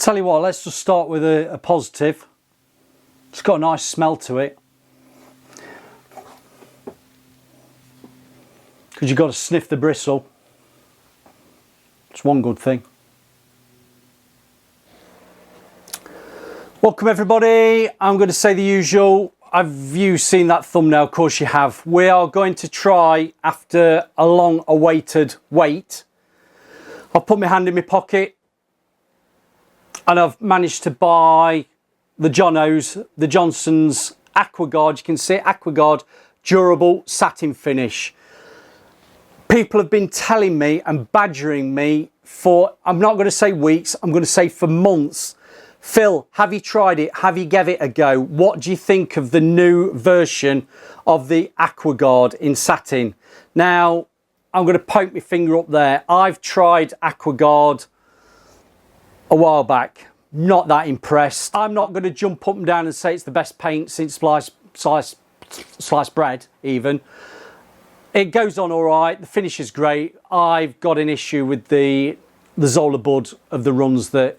Tell you what, let's just start with a positive. It's got a nice smell to it. Because you've got to sniff the bristle. It's one good thing. Welcome everybody. I'm going to say the usual. Have you seen that thumbnail? Of course you have. We are going to try, after a long awaited wait, I've put my hand in my pocket and I've managed to buy the Johnstones Aqua. You can see Aqua durable satin finish. People have been telling me and badgering me for, I'm not going to say weeks, I'm going to say for months. Phil, have you tried it? Have you gave it a go? What do you think of the new version of the Aqua in satin? Now, I'm going to poke my finger up there. I've tried Aqua a while back. Not that impressed. I'm not going to jump up and down and say it's the best paint since sliced bread, even. It goes on all right. The finish is great. I've got an issue with the Zola bud of the runs that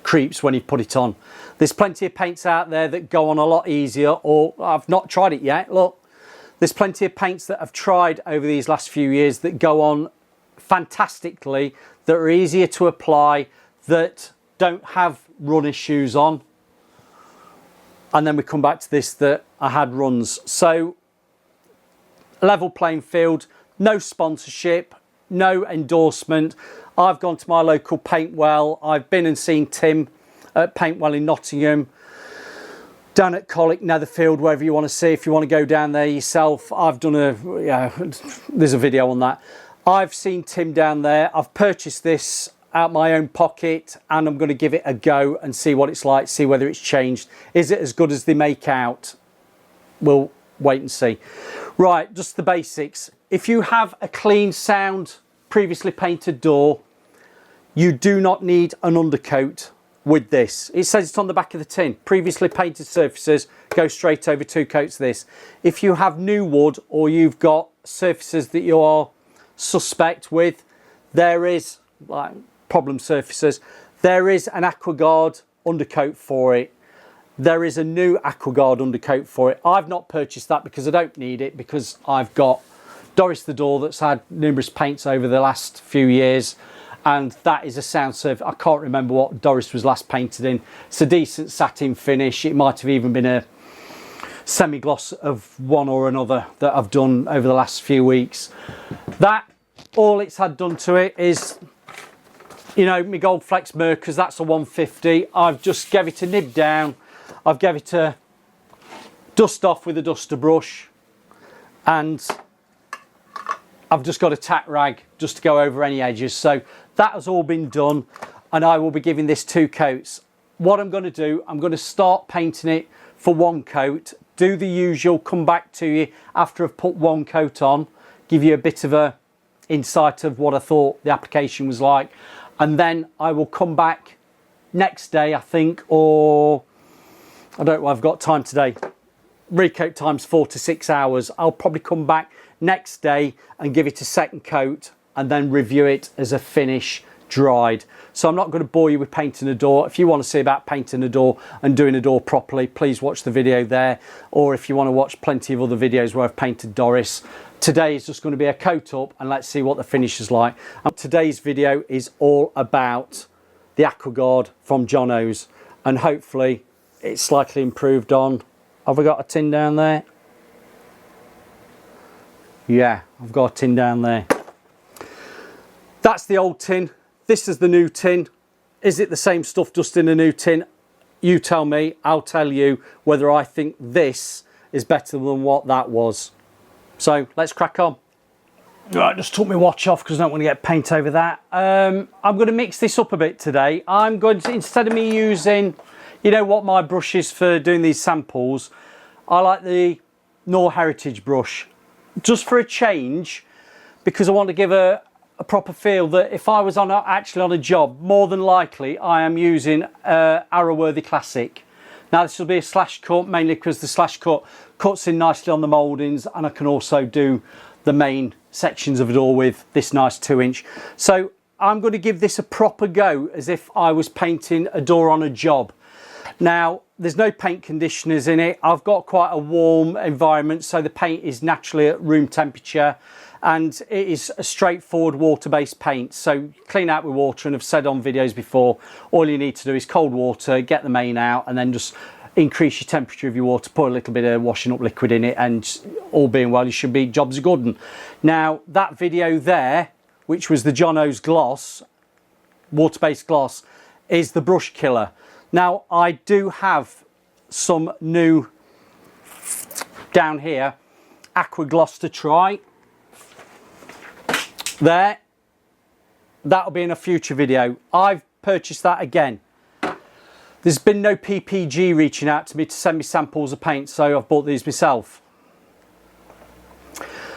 creeps when you put it on. There's plenty of paints out there that go on a lot easier, or I've not tried it yet. Look, there's plenty of paints that I've tried over these last few years that go on fantastically, that are easier to apply, that don't have run issues on. And then we come back to this that I had runs. So level playing field, no sponsorship, no endorsement. I've gone to my local Paintwell. I've been and seen Tim at Paintwell in Nottingham, down at Colic, Netherfield, wherever you want to see. If you want to go down there yourself, I've done there's a video on that. I've seen Tim down there. I've purchased this out my own pocket and I'm going to give it a go and see what it's like, see whether it's changed. Is it as good as they make out? We'll wait and see. Right, just the basics. If you have a clean, sound, previously painted door, you do not need an undercoat with this. It says it on the back of the tin. Previously painted surfaces go straight over 2 coats of this. If you have new wood or you've got surfaces that you are suspect with, there is, like problem surfaces, there is an Aqua undercoat for it. There is a new Aqua undercoat for it. I've not purchased that because I don't need it, because I've got Doris the door that's had numerous paints over the last few years, and that is a sound surface. I can't remember what Doris was last painted in. It's a decent satin finish. It might have even been a semi-gloss of one or another that I've done over the last few weeks. That, all it's had done to it is, you know, my Gold Flex Merkers, that's a 150. I've just gave it a nib down. I've gave it a dust off with a duster brush, and I've just got a tack rag just to go over any edges. So that has all been done, and I will be giving this 2 coats. What I'm going to do, I'm going to start painting it for 1 coat, do the usual, come back to you after I've put 1 coat on, give you a bit of a insight of what I thought the application was like, and then I will come back next day, I think, or I don't know, I've got time today. Recoat time's 4 to 6 hours. I'll probably come back next day and give it a 2nd coat and then review it as a finish dried. So I'm not going to bore you with painting a door. If you want to see about painting a door and doing a door properly, please watch the video there. Or if you want to watch plenty of other videos where I've painted Doris, today is just going to be a coat up and let's see what the finish is like. And today's video is all about the Aqua from Johnstones, and hopefully it's slightly improved on. Have I got a tin down there? Yeah, I've got a tin down there. That's the old tin. This is the new tin. Is it the same stuff just in a new tin? You tell me. I'll tell you whether I think this is better than what that was. So let's crack on. Right, just took my watch off because I don't want to get paint over that. I'm going to mix this up a bit today. I'm going to, instead of me using, you know what my brush is for doing these samples, I like the Knorr Heritage brush, just for a change, because I want to give a proper feel that if I was actually on a job, more than likely I am using Arrowworthy Classic. Now this will be a slash cut, mainly because the slash cut cuts in nicely on the mouldings, and I can also do the main sections of it all with this nice 2-inch. So I'm going to give this a proper go as if I was painting a door on a job. Now, there's no paint conditioners in it. I've got quite a warm environment, so the paint is naturally at room temperature, and it is a straightforward water-based paint. So clean out with water, and I've said on videos before, all you need to do is cold water, get the main out, and then just increase your temperature of your water, put a little bit of washing up liquid in it, and all being well, you should be jobs are good. Now, that video there, which was the Johnstones gloss, water-based gloss, is the brush killer. Now, I do have some new, down here, aqua gloss to try. There. That'll be in a future video. I've purchased that again. There's been no PPG reaching out to me to send me samples of paint, so I've bought these myself.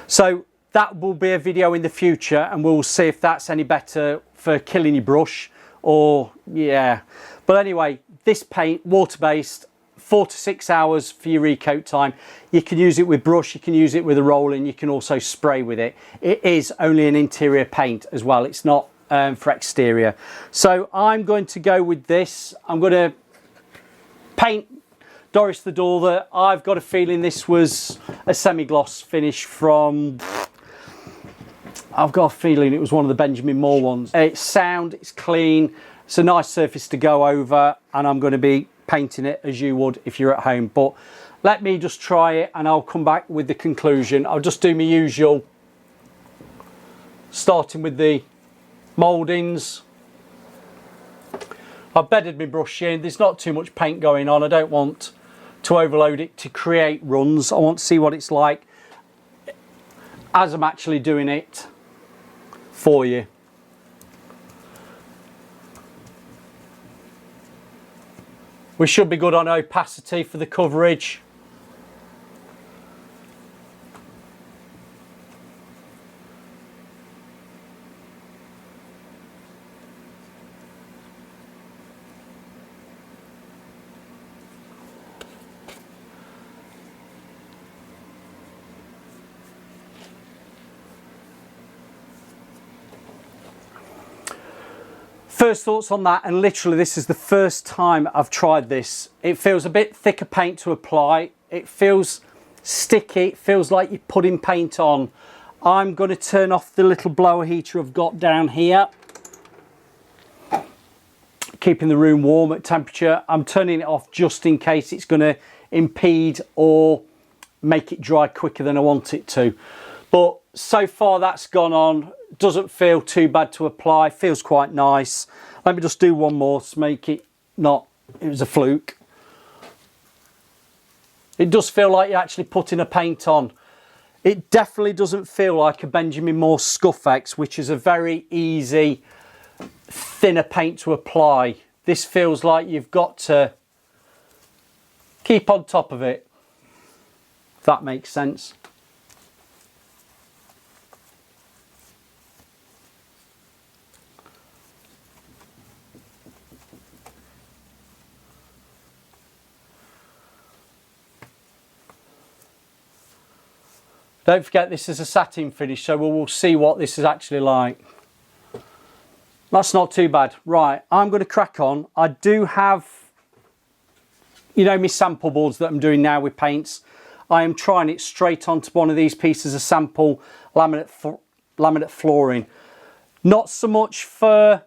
So that will be a video in the future, and we'll see if that's any better for killing your brush, or yeah. But anyway, this paint, water-based, 4 to 6 hours for your recoat time. You can use it with brush, you can use it with a roll-in, you can also spray with it. It is only an interior paint as well, it's not for exterior. So I'm going to go with this. I'm going to paint Doris the door that I've got a feeling this was a semi-gloss finish from, I've got a feeling it was one of the Benjamin Moore ones. It's sound, it's clean, it's a nice surface to go over, and I'm going to be painting it as you would if you're at home. But let me just try it and I'll come back with the conclusion. I'll just do my usual, starting with the mouldings. I've bedded my brush in. There's not too much paint going on. I don't want to overload it to create runs. I want to see what it's like as I'm actually doing it for you. We should be good on opacity for the coverage. First thoughts on that, and literally this is the first time I've tried this. It feels a bit thicker paint to apply. It feels sticky. It feels like you're putting paint on. I'm going to turn off the little blower heater I've got down here, keeping the room warm at temperature. I'm turning it off just in case it's going to impede or make it dry quicker than I want it to. But so far that's gone on. Doesn't feel too bad to apply, feels quite nice. Let me just do one more to make it not, it was a fluke. It does feel like you're actually putting a paint on. It definitely doesn't feel like a Benjamin Moore Scuffex, which is a very easy, thinner paint to apply. This feels like you've got to keep on top of it, if that makes sense. Don't forget this is a satin finish, so we'll see what this is actually like. That's not too bad. Right, I'm going to crack on. I do have, you know, my sample boards that I'm doing now with paints. I am trying it straight onto one of these pieces of sample laminate flooring. Not so much for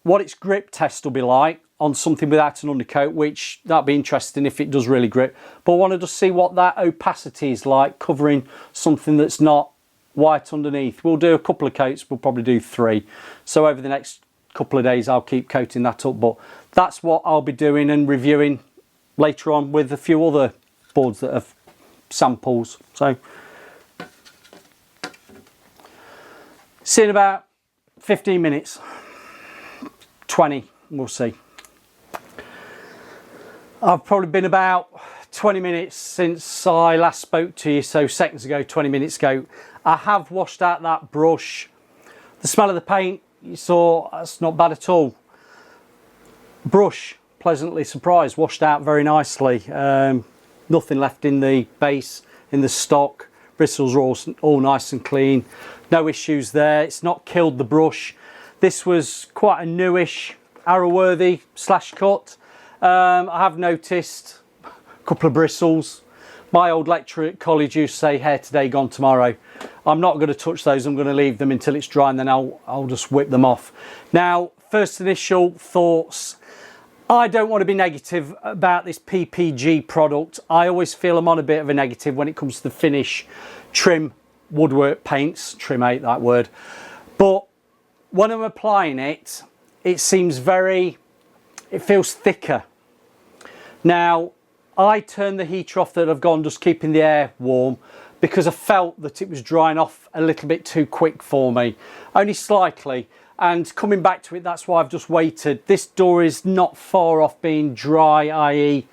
what its grip test will be like on something without an undercoat, which that'd be interesting if it does really grip, but I want to just see what that opacity is like covering something that's not white underneath. We'll do a couple of coats, we'll probably do 3, so over the next couple of days I'll keep coating that up. But that's what I'll be doing and reviewing later on with a few other boards that have samples. So see you in about 15 minutes, 20, we'll see. I've probably been about 20 minutes since I last spoke to you, so seconds ago, 20 minutes ago. I have washed out that brush. The smell of the paint, you saw, that's not bad at all. Brush, pleasantly surprised, washed out very nicely. Nothing left in the base, in the stock. Bristles are all nice and clean. No issues there. It's not killed the brush. This was quite a newish arrow-worthy slash cut. I have noticed a couple of bristles. My old lecturer at college used to say, hair today, gone tomorrow. I'm not going to touch those. I'm going to leave them until it's dry, and then I'll just whip them off. Now, first initial thoughts. I don't want to be negative about this PPG product. I always feel I'm on a bit of a negative when it comes to the finish trim woodwork paints. Trim, I hate that word. But when I'm applying it, it seems it feels thicker. Now, I turned the heater off that I've gone, just keeping the air warm, because I felt that it was drying off a little bit too quick for me, only slightly. And coming back to it, that's why I've just waited. This door is not far off being dry, i.e.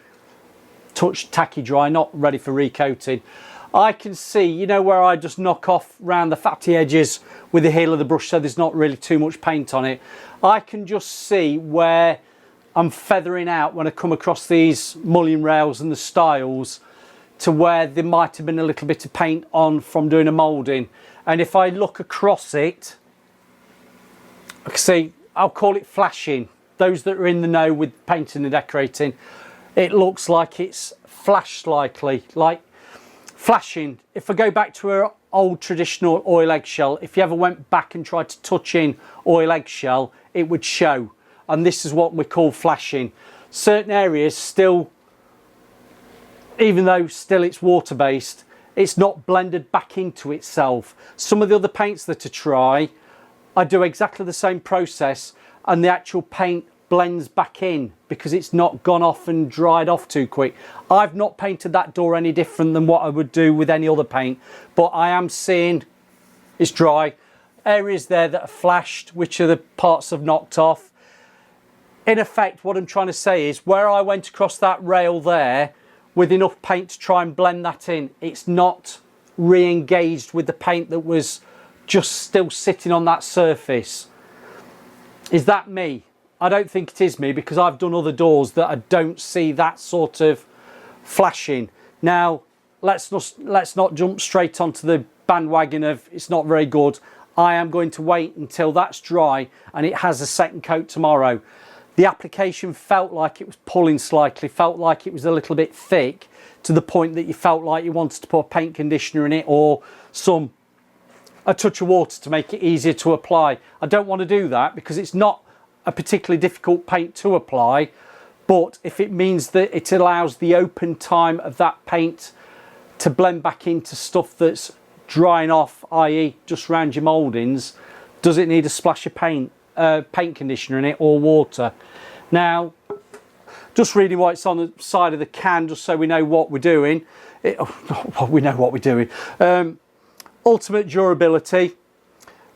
touch tacky dry, not ready for recoating. I can see, you know, where I just knock off round the fatty edges with the heel of the brush so there's not really too much paint on it. I can just see where I'm feathering out when I come across these mullion rails and the stiles to where there might have been a little bit of paint on from doing a moulding. And if I look across it, I can see, I'll call it flashing. Those that are in the know with painting and decorating, it looks like it's flashed slightly, like flashing. If I go back to an old traditional oil eggshell, if you ever went back and tried to touch in oil eggshell, it would show. And this is what we call flashing. Certain areas still, even though still it's water based, it's not blended back into itself. Some of the other paints that are dry, I do exactly the same process and the actual paint blends back in because it's not gone off and dried off too quick. I've not painted that door any different than what I would do with any other paint, but I am seeing it's dry. Areas there that are flashed, which are the parts I've knocked off. In effect, what I'm trying to say is where I went across that rail there with enough paint to try and blend that in, it's not re-engaged with the paint that was just still sitting on that surface. Is that me? I don't think it is me, because I've done other doors that I don't see that sort of flashing. Now, let's not jump straight onto the bandwagon of it's not very good. I am going to wait until that's dry and it has a second coat tomorrow. The application felt like it was pulling slightly, felt like it was a little bit thick, to the point that you felt like you wanted to put a paint conditioner in it or a touch of water to make it easier to apply. I don't want to do that because it's not a particularly difficult paint to apply, but if it means that it allows the open time of that paint to blend back into stuff that's drying off, i.e. just around your mouldings, does it need a splash of paint conditioner in it or water? Now, just reading what's on the side of the can, just so we know what we're doing. We know what we're doing. Ultimate durability,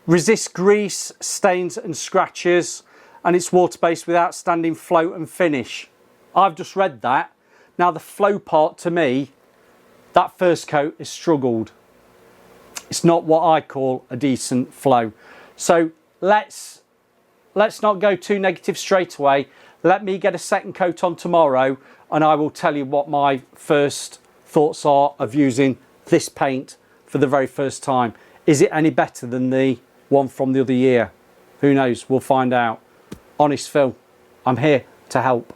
resist grease, stains and scratches, and it's water-based with outstanding flow and finish. I've just read that. Now the flow part, to me, that first coat has struggled. It's not what I call a decent flow. So let's not go too negative straight away. Let me get a second coat on tomorrow and I will tell you what my first thoughts are of using this paint for the very first time. Is it any better than the one from the other year? Who knows? We'll find out. Honest Phil, I'm here to help.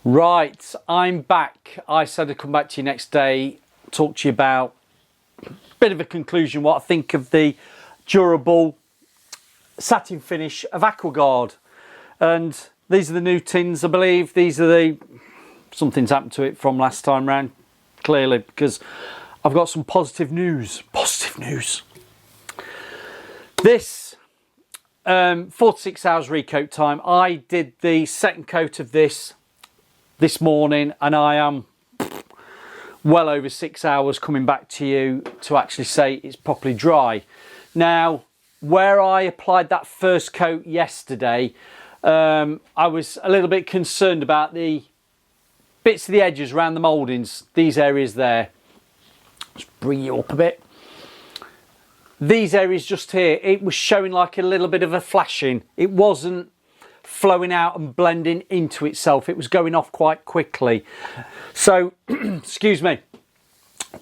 Right, I'm back. I said I'd come back to you next day, talk to you about a bit of a conclusion, what I think of the durable satin finish of AquaGuard. And these are the new tins, I believe. These are something's happened to it from last time round, clearly, because I've got some positive news. Positive news. This 4 to 6 hours recoat time. I did the second coat of this morning and I am well over 6 hours coming back to you to actually say it's properly dry. Now, where I applied that first coat yesterday, I was a little bit concerned about the bits of the edges around the mouldings, these areas there. Let's bring you up a bit. These areas just here, it was showing like a little bit of a flashing. It wasn't flowing out and blending into itself. It was going off quite quickly. So, excuse me.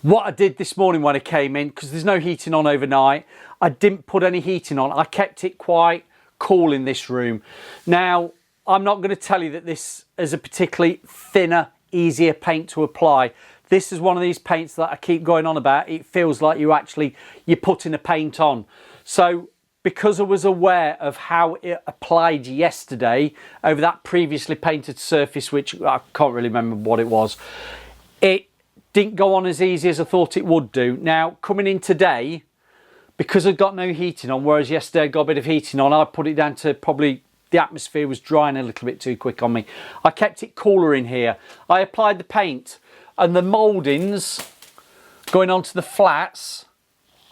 What I did this morning when I came in, because there's no heating on overnight, I didn't put any heating on. I kept it quite cool in this room. Now, I'm not going to tell you that this is a particularly thinner, easier paint to apply. This is one of these paints that I keep going on about. It feels like you're putting a paint on. So because I was aware of how it applied yesterday over that previously painted surface, which I can't really remember what it was, it didn't go on as easy as I thought it would do. Now, coming in today, because I've got no heating on, whereas yesterday I got a bit of heating on, I put it down to probably the atmosphere was drying a little bit too quick on me. I kept it cooler in here. I applied the paint, and the mouldings going onto the flats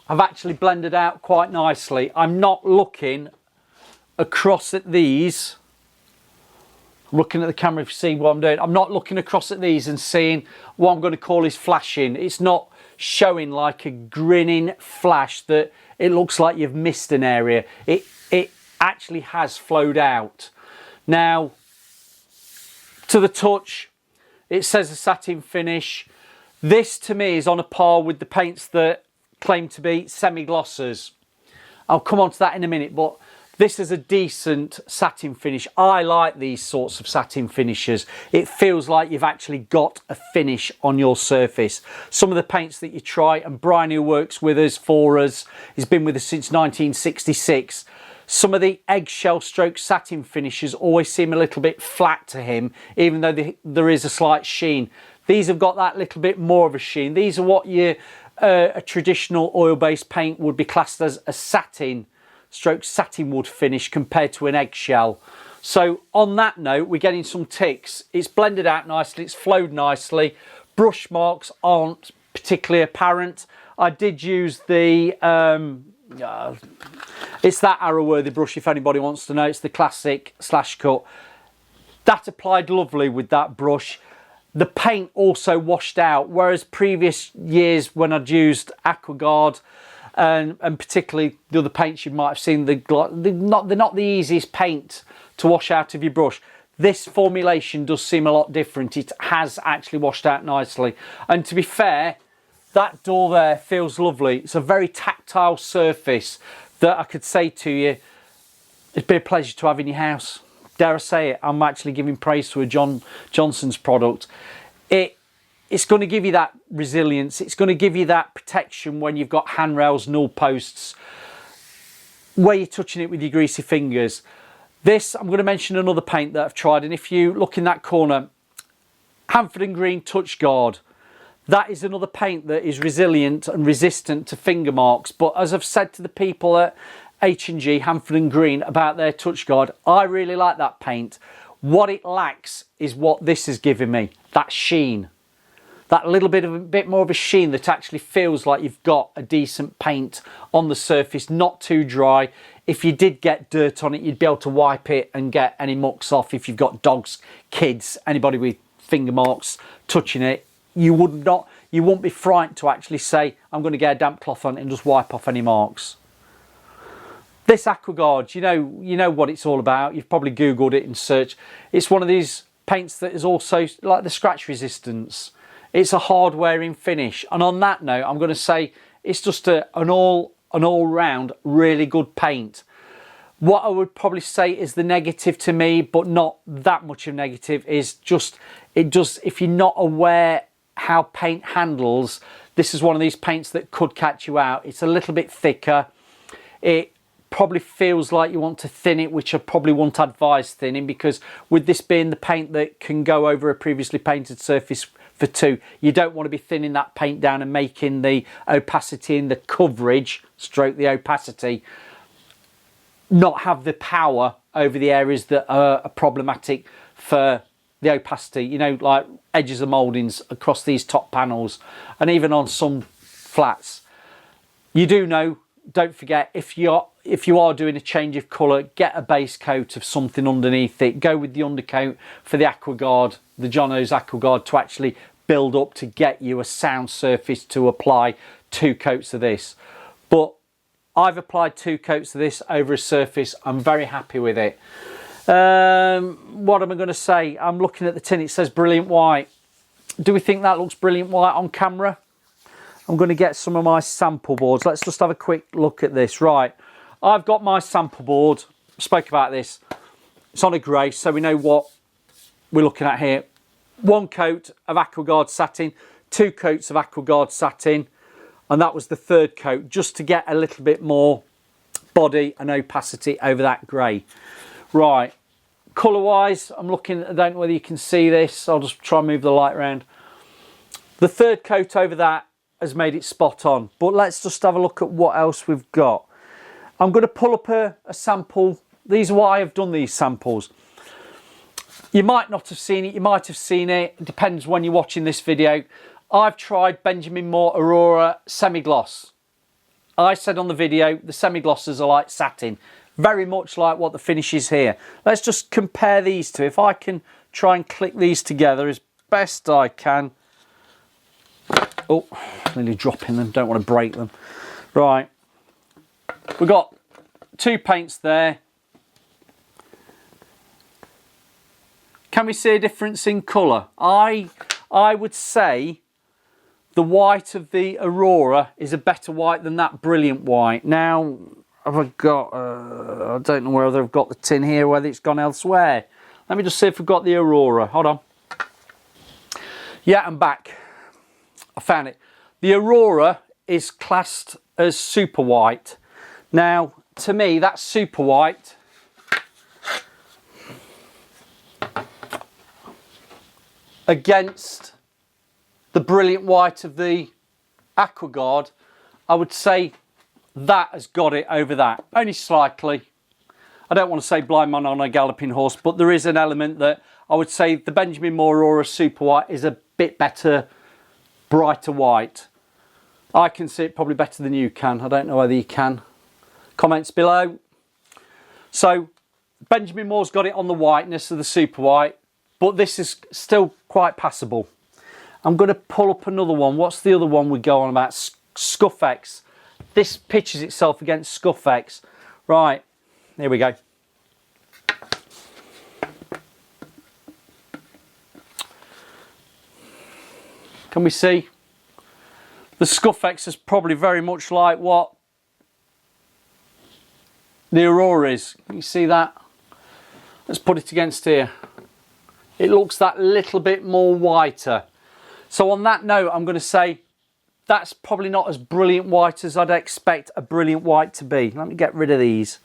have actually blended out quite nicely. I'm not looking across at these. I'm looking at the camera if you see what I'm doing. I'm not looking across at these and seeing what I'm going to call is flashing. It's not showing like a grinning flash that it looks like you've missed an area. It actually has flowed out. Now, to the touch, it says a satin finish. This to me is on a par with the paints that claim to be semi-glossers. I'll come on to that in a minute, but this is a decent satin finish. I like these sorts of satin finishes. It feels like you've actually got a finish on your surface. Some of the paints that you try, and Brian, who works with us, for us, he's been with us since 1966. Some of the eggshell stroke satin finishes always seem a little bit flat to him, even though there is a slight sheen. These have got that little bit more of a sheen. These are what a traditional oil-based paint would be classed as a satin stroke satin wood finish compared to an eggshell. So on that note, we're getting some ticks. It's blended out nicely, it's flowed nicely. Brush marks aren't particularly apparent. I did use the it's that Arrowworthy brush, if anybody wants to know. It's the classic slash cut. That applied lovely with that brush. The paint also washed out, whereas previous years when I'd used AquaGuard and particularly the other paints you might have seen, they're not the easiest paint to wash out of your brush. This formulation does seem a lot different. It has actually washed out nicely. And to be fair, that door there feels lovely. It's a very tactile surface that I could say to you, it'd be a pleasure to have in your house. Dare I say it, I'm actually giving praise to a Johnstones product. It's going to give you that resilience. It's going to give you that protection when you've got handrails, null posts, where you're touching it with your greasy fingers. This, I'm going to mention another paint that I've tried, and if you look in that corner, Hanford & Green Touch Guard. That is another paint that is resilient and resistant to finger marks. But as I've said to the people at H&G, Hanford & Green, about their Touch Guard, I really like that paint. What it lacks is what this has given me, that sheen. That little bit more of a sheen that actually feels like you've got a decent paint on the surface, not too dry. If you did get dirt on it, you'd be able to wipe it and get any mucks off. If you've got dogs, kids, anybody with finger marks touching it, you won't be frightened to actually say, I'm going to get a damp cloth on it and just wipe off any marks. This AquaGuard, you know what it's all about. You've probably Googled it and searched. It's one of these paints that is also like the scratch resistance. It's a hard wearing finish. And on that note, I'm going to say it's just an all-round really good paint. What I would probably say is the negative to me, but not that much of negative, is just if you're not aware how paint handles, this is one of these paints that could catch you out. It's a little bit thicker. It probably feels like you want to thin it, which I probably won't advise thinning, because with this being the paint that can go over a previously painted surface for 2, you don't want to be thinning that paint down and making the opacity in the coverage stroke the opacity not have the power over the areas that are problematic for the opacity, like edges of mouldings across these top panels and even on some flats. You don't forget, if you are doing a change of colour, get a base coat of something underneath it. Go with the undercoat for the AquaGuard, the Johnstones AquaGuard, to actually build up to get you a sound surface to apply 2 coats of this. But I've applied 2 coats of this over a surface. I'm very happy with it. What am I going to say? I'm looking at the tin, it says brilliant white. Do we think that looks brilliant white on camera? I'm going to get some of my sample boards. Let's just have a quick look at this. Right, I've got my sample board. Spoke about this. It's on a grey, so we know what we're looking at here. 1 coat of AquaGuard satin, 2 coats of AquaGuard satin, and that was the 3rd coat, just to get a little bit more body and opacity over that grey. Right, colour wise, I'm looking, I don't know whether you can see this, I'll just try and move the light around. The 3rd coat over that has made it spot on, but let's just have a look at what else we've got. I'm going to pull up a sample. These are why I've done these samples. You might not have seen it, you might have seen it, it depends when you're watching this video. I've tried Benjamin Moore Aurora semi-gloss. I said on the video the semi-glosses are like satin, very much like what the finish is here. Let's just compare these two. If I can try and click these together as best I can. Oh, nearly dropping them, don't want to break them. Right, we've got 2 paints there. Can we see a difference in colour? I would say the white of the Aurora is a better white than that brilliant white. Now, have I got, I don't know whether I've got the tin here, whether it's gone elsewhere. Let me just see if we've got the Aurora. Hold on. Yeah, I'm back. I found it. The Aurora is classed as super white. Now, to me, that's super white. Against the brilliant white of the AquaGuard, I would say that has got it over that. Only slightly. I don't want to say blind man on a galloping horse, but there is an element that I would say the Benjamin Moore Aurora Super White is a bit better, brighter white. I can see it probably better than you can. I don't know whether you can. Comments below. So Benjamin Moore's got it on the whiteness of the Super White, but this is still quite passable. I'm going to pull up another one. What's the other one we go on about? Scuffex. This pitches itself against Scuffex. Right, here we go. Can we see? The Scuffex is probably very much like what the Aurora is. Can you see that? Let's put it against here. It looks that little bit more whiter. So on that note, I'm going to say that's probably not as brilliant white as I'd expect a brilliant white to be. Let me get rid of these.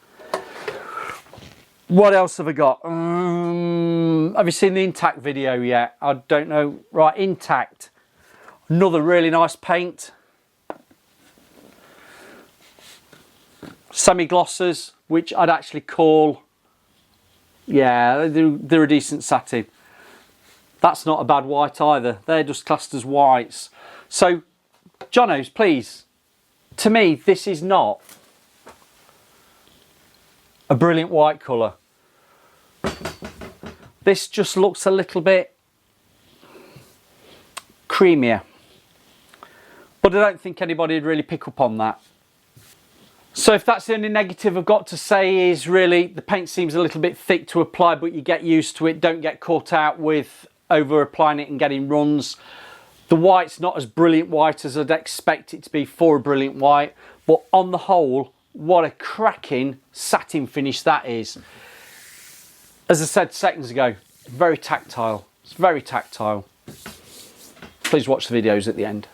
What else have I got? Have you seen the Intact video yet? I don't know. Right, Intact. Another really nice paint. Semi-glosses, which I'd actually call, yeah, they're a decent satin. That's not a bad white either. They're just classed as whites. So, Johnnos, please, to me, this is not a brilliant white colour. This just looks a little bit creamier. But I don't think anybody would really pick up on that. So if that's the only negative I've got to say is really the paint seems a little bit thick to apply, but you get used to it. Don't get caught out with over applying it and getting runs. The white's not as brilliant white as I'd expect it to be for a brilliant white, but on the whole, what a cracking satin finish that is. As I said seconds ago, very tactile. It's very tactile. Please watch the videos at the end.